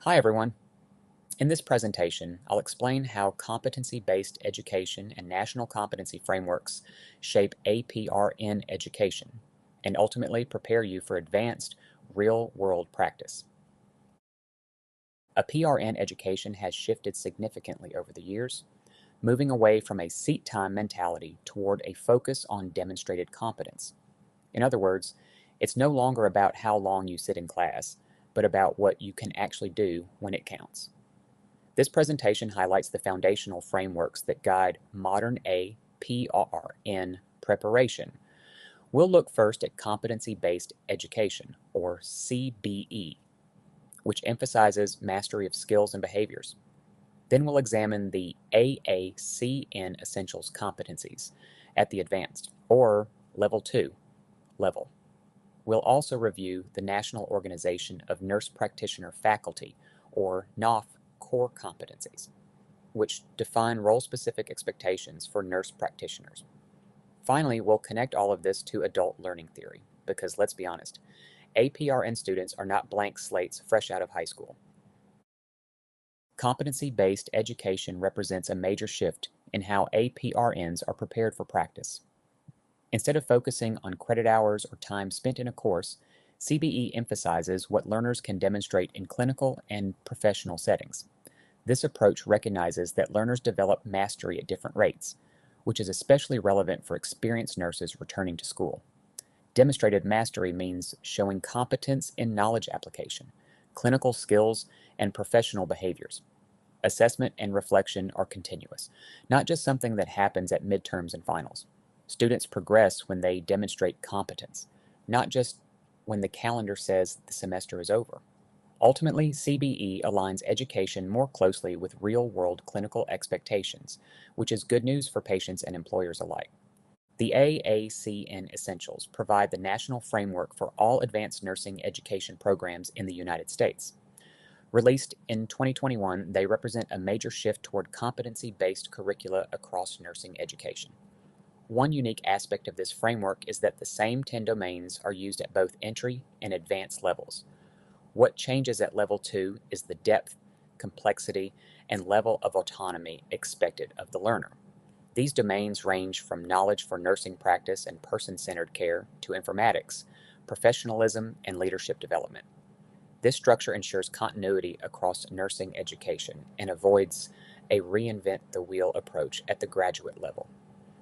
Hi everyone. In this presentation, I'll explain how competency-based education and national competency frameworks shape APRN education and ultimately prepare you for advanced real-world practice. A PRN education has shifted significantly over the years, moving away from a seat time mentality toward a focus on demonstrated competence. In other words, it's no longer about how long you sit in class, but about what you can actually do when it counts. This presentation highlights the foundational frameworks that guide modern APRN preparation. We'll look first at competency-based education, or CBE, which emphasizes mastery of skills and behaviors. Then we'll examine the AACN Essentials Competencies at the advanced, or Level 2 level. We'll also review the National Organization of Nurse Practitioner Faculty, or NOF core competencies, which define role-specific expectations for nurse practitioners. Finally, we'll connect all of this to adult learning theory, because let's be honest, APRN students are not blank slates fresh out of high school. Competency-based education represents a major shift in how APRNs are prepared for practice. Instead of focusing on credit hours or time spent in a course, CBE emphasizes what learners can demonstrate in clinical and professional settings. This approach recognizes that learners develop mastery at different rates, which is especially relevant for experienced nurses returning to school. Demonstrated mastery means showing competence in knowledge application, clinical skills, and professional behaviors. Assessment and reflection are continuous, not just something that happens at midterms and finals. Students progress when they demonstrate competence, not just when the calendar says the semester is over. Ultimately, CBE aligns education more closely with real-world clinical expectations, which is good news for patients and employers alike. The AACN Essentials provide the national framework for all advanced nursing education programs in the United States. Released in 2021, they represent a major shift toward competency-based curricula across nursing education. One unique aspect of this framework is that the same 10 domains are used at both entry and advanced levels. What changes at level 2 is the depth, complexity, and level of autonomy expected of the learner. These domains range from knowledge for nursing practice and person-centered care to informatics, professionalism, and leadership development. This structure ensures continuity across nursing education and avoids a reinvent the wheel approach at the graduate level.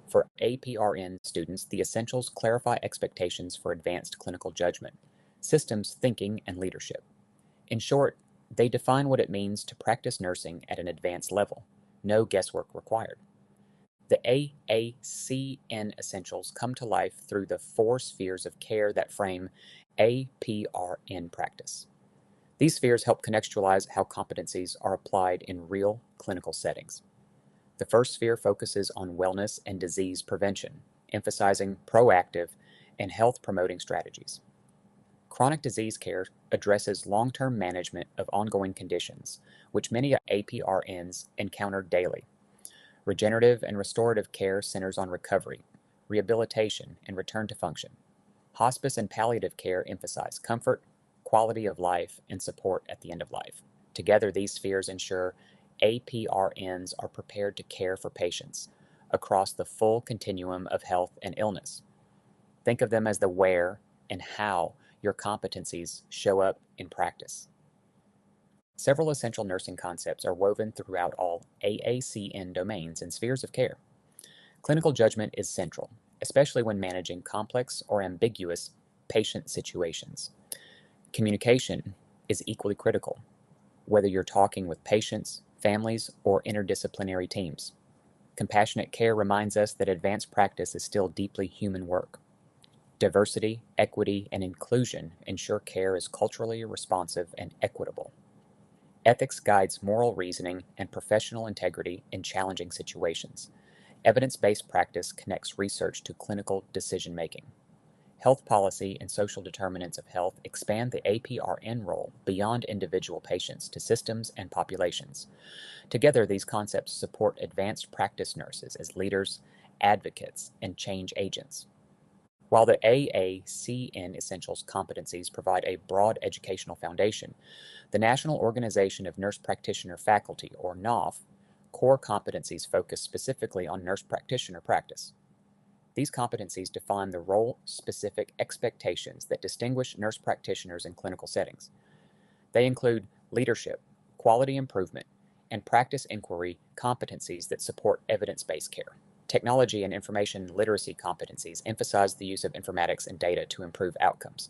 For APRN students, the essentials clarify expectations for advanced clinical judgment, systems thinking, and leadership. In short, they define what it means to practice nursing at an advanced level, no guesswork required. The AACN essentials come to life through the 4 spheres of care that frame APRN practice. These spheres help contextualize how competencies are applied in real clinical settings. The first sphere focuses on wellness and disease prevention, emphasizing proactive and health-promoting strategies. Chronic disease care addresses long-term management of ongoing conditions, which many APRNs encounter daily. Regenerative and restorative care centers on recovery, rehabilitation, and return to function. Hospice and palliative care emphasize comfort, quality of life, and support at the end of life. Together, these spheres ensure APRNs are prepared to care for patients across the full continuum of health and illness. Think of them as the where and how your competencies show up in practice. Several essential nursing concepts are woven throughout all AACN domains and spheres of care. Clinical judgment is central, especially when managing complex or ambiguous patient situations. Communication is equally critical, whether you're talking with patients, families, or interdisciplinary teams. Compassionate care reminds us that advanced practice is still deeply human work. Diversity, equity, and inclusion ensure care is culturally responsive and equitable. Ethics guides moral reasoning and professional integrity in challenging situations. Evidence-based practice connects research to clinical decision-making. Health policy and social determinants of health expand the APRN role beyond individual patients to systems and populations. Together, these concepts support advanced practice nurses as leaders, advocates, and change agents. While the AACN Essentials competencies provide a broad educational foundation, the National Organization of Nurse Practitioner Faculty, or NOF, core competencies focus specifically on nurse practitioner practice. These competencies define the role-specific expectations that distinguish nurse practitioners in clinical settings. They include leadership, quality improvement, and practice inquiry competencies that support evidence-based care. Technology and information literacy competencies emphasize the use of informatics and data to improve outcomes.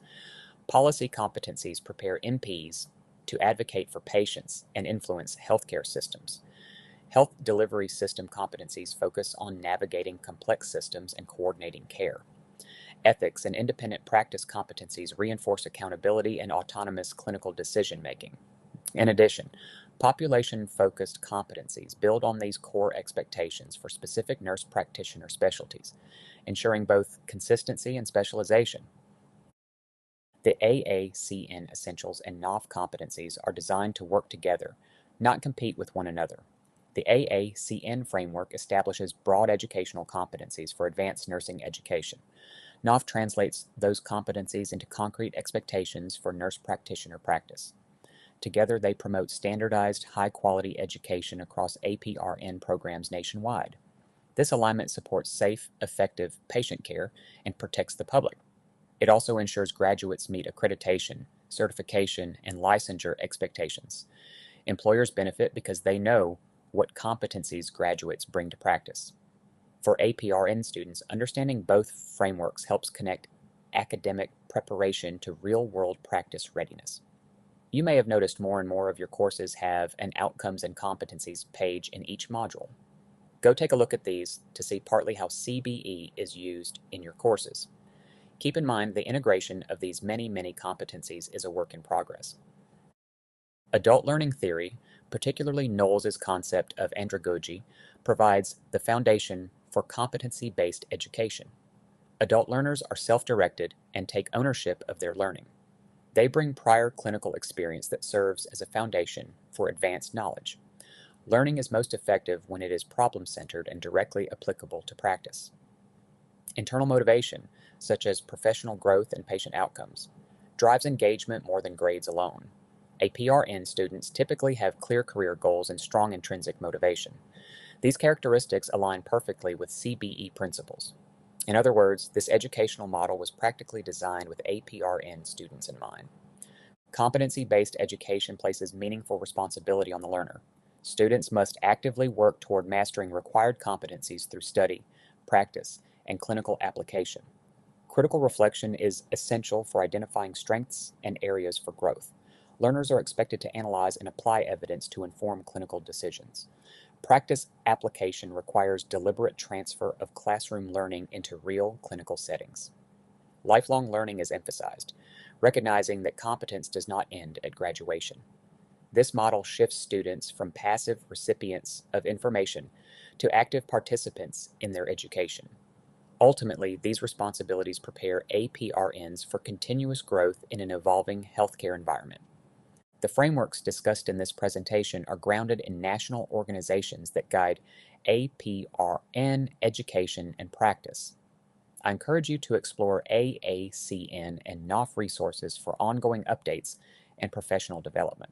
Policy competencies prepare NPs to advocate for patients and influence healthcare systems. Health delivery system competencies focus on navigating complex systems and coordinating care. Ethics and independent practice competencies reinforce accountability and autonomous clinical decision-making. In addition, population-focused competencies build on these core expectations for specific nurse practitioner specialties, ensuring both consistency and specialization. The AACN Essentials and NOF competencies are designed to work together, not compete with one another. The AACN framework establishes broad educational competencies for advanced nursing education. NOF translates those competencies into concrete expectations for nurse practitioner practice. Together, they promote standardized, high-quality education across APRN programs nationwide. This alignment supports safe, effective patient care and protects the public. It also ensures graduates meet accreditation, certification, and licensure expectations. Employers benefit because they know what competencies graduates bring to practice. For APRN students, understanding both frameworks helps connect academic preparation to real-world practice readiness. You may have noticed more and more of your courses have an Outcomes and Competencies page in each module. Go take a look at these to see partly how CBE is used in your courses. Keep in mind the integration of these many competencies is a work in progress. Adult learning theory, particularly Knowles' concept of andragogy, provides the foundation for competency-based education. Adult learners are self-directed and take ownership of their learning. They bring prior clinical experience that serves as a foundation for advanced knowledge. Learning is most effective when it is problem-centered and directly applicable to practice. Internal motivation, such as professional growth and patient outcomes, drives engagement more than grades alone. APRN students typically have clear career goals and strong intrinsic motivation. These characteristics align perfectly with CBE principles. In other words, this educational model was practically designed with APRN students in mind. Competency-based education places meaningful responsibility on the learner. Students must actively work toward mastering required competencies through study, practice, and clinical application. Critical reflection is essential for identifying strengths and areas for growth. Learners are expected to analyze and apply evidence to inform clinical decisions. Practice application requires deliberate transfer of classroom learning into real clinical settings. Lifelong learning is emphasized, recognizing that competence does not end at graduation. This model shifts students from passive recipients of information to active participants in their education. Ultimately, these responsibilities prepare APRNs for continuous growth in an evolving healthcare environment. The frameworks discussed in this presentation are grounded in national organizations that guide APRN education and practice. I encourage you to explore AACN and NOF resources for ongoing updates and professional development.